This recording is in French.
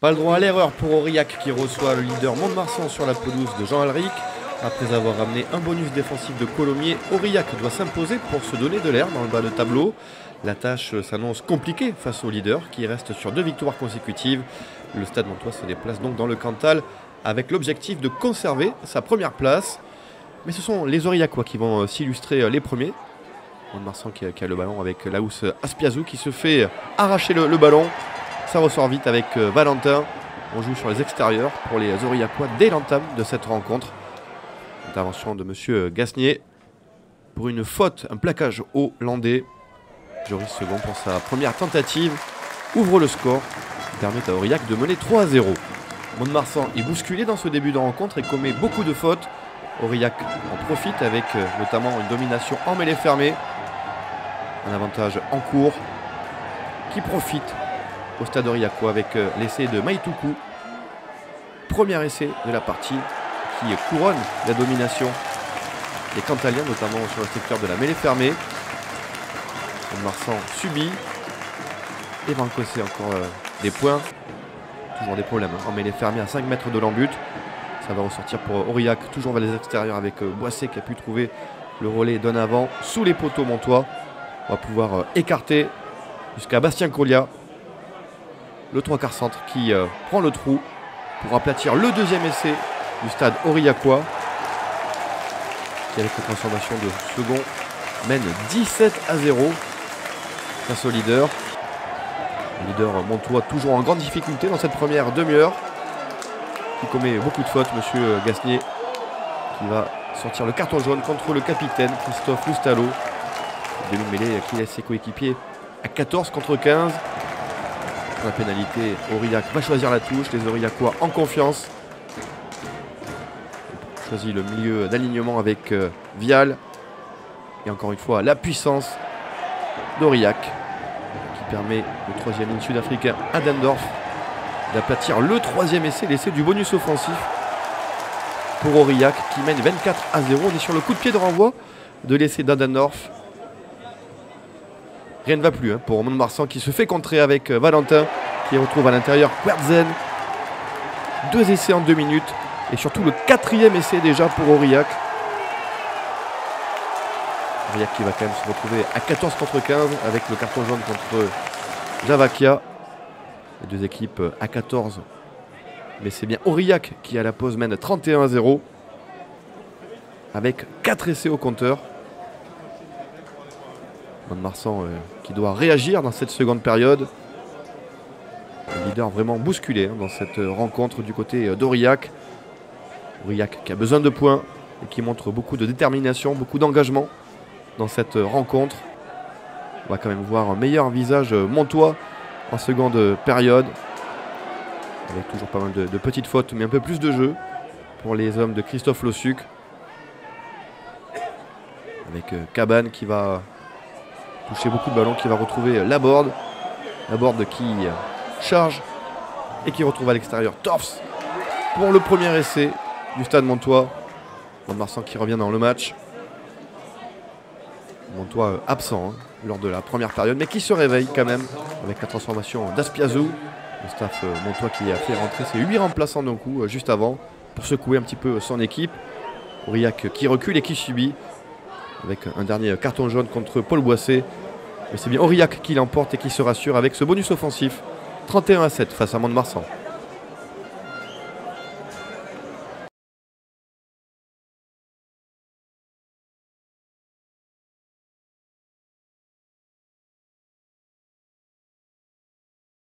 Pas le droit à l'erreur pour Aurillac qui reçoit le leader Mont-de-Marsan sur la pelouse de Jean Alric. Après avoir ramené un bonus défensif de Colomiers, Aurillac doit s'imposer pour se donner de l'air dans le bas de tableau. La tâche s'annonce compliquée face au leader qui reste sur 2 victoires consécutives. Le Stade Montois se déplace donc dans le Cantal avec l'objectif de conserver sa première place. Mais ce sont les Aurillacois qui vont s'illustrer les premiers. Mont-de-Marsan qui a le ballon avec Laous Aspiazou qui se fait arracher le ballon. Ça ressort vite avec Valentin. On joue sur les extérieurs pour les Aurillacois dès l'entame de cette rencontre. Intervention de monsieur Gasnier pour une faute, un plaquage hollandais. Joris Second pour sa première tentative ouvre le score, permet à Aurillac de mener 3-0. Mont-de-Marsan est bousculé dans ce début de rencontre et commet beaucoup de fautes. Aurillac en profite avec notamment une domination en mêlée fermée. Un avantage en cours qui profite au Stade Aurillacois avec l'essai de Maïtoukou. Premier essai de la partie qui couronne la domination des Cantaliens, notamment sur le secteur de la mêlée fermée. Mont-de-Marsan subit et va encaisser encore des points. Toujours des problèmes en mêlée fermée à 5 mètres de l'embut. Ça va ressortir pour Aurillac, toujours vers les extérieurs avec Boissé qui a pu trouver le relais d'un avant sous les poteaux montois. On va pouvoir écarter jusqu'à Bastien Collia. Le 3/4 centre qui prend le trou pour aplatir le deuxième essai du Stade Aurillacois. Qui avec la transformation de Second mène 17-0 face au leader. Le leader montois toujours en grande difficulté dans cette première demi-heure. Qui commet beaucoup de fautes, monsieur Gasnier, qui va sortir le carton jaune contre le capitaine Christophe Loustalo. Demi-mêlée qui laisse ses coéquipiers à 14 contre 15. Pour la pénalité, Aurillac va choisir la touche, les Aurillacois en confiance. Il choisit le milieu d'alignement avec Vial. Et encore une fois, la puissance d'Aurillac qui permet au troisième ligne sud-africain Adendorf d'aplatir le troisième essai, l'essai du bonus offensif pour Aurillac qui mène 24-0. On est sur le coup de pied de renvoi de l'essai d'Adendorf. Rien ne va plus pour Mont-de-Marsan qui se fait contrer avec Valentin qui retrouve à l'intérieur Quertzen. 2 essais en 2 minutes et surtout le 4e essai déjà pour Aurillac. Aurillac qui va quand même se retrouver à 14 contre 15 avec le carton jaune contre Javakia. Les deux équipes à 14. Mais c'est bien Aurillac qui à la pause mène 31-0 avec 4 essais au compteur. Mont-de-Marsan qui doit réagir dans cette seconde période. Le leader vraiment bousculé dans cette rencontre du côté d'Aurillac. Aurillac qui a besoin de points et qui montre beaucoup de détermination, beaucoup d'engagement dans cette rencontre. On va quand même voir un meilleur visage montois en seconde période. Avec toujours pas mal de petites fautes, mais un peu plus de jeu pour les hommes de Christophe Lossuc. Avec Cabane qui va toucher beaucoup de ballons, qui va retrouver Laborde. Laborde qui charge et qui retrouve à l'extérieur Torfs pour le premier essai du Stade Montois. Mont-de-Marsan qui revient dans le match. Montois absent lors de la première période, mais qui se réveille quand même avec la transformation d'Aspiazou. Le staff montois qui a fait rentrer ses 8 remplaçants d'un coup juste avant pour secouer un petit peu son équipe. Aurillac qui recule et qui subit avec un dernier carton jaune contre Paul Boissé. Mais c'est bien Aurillac qui l'emporte et qui se rassure avec ce bonus offensif 31-7 face à Mont-de-Marsan.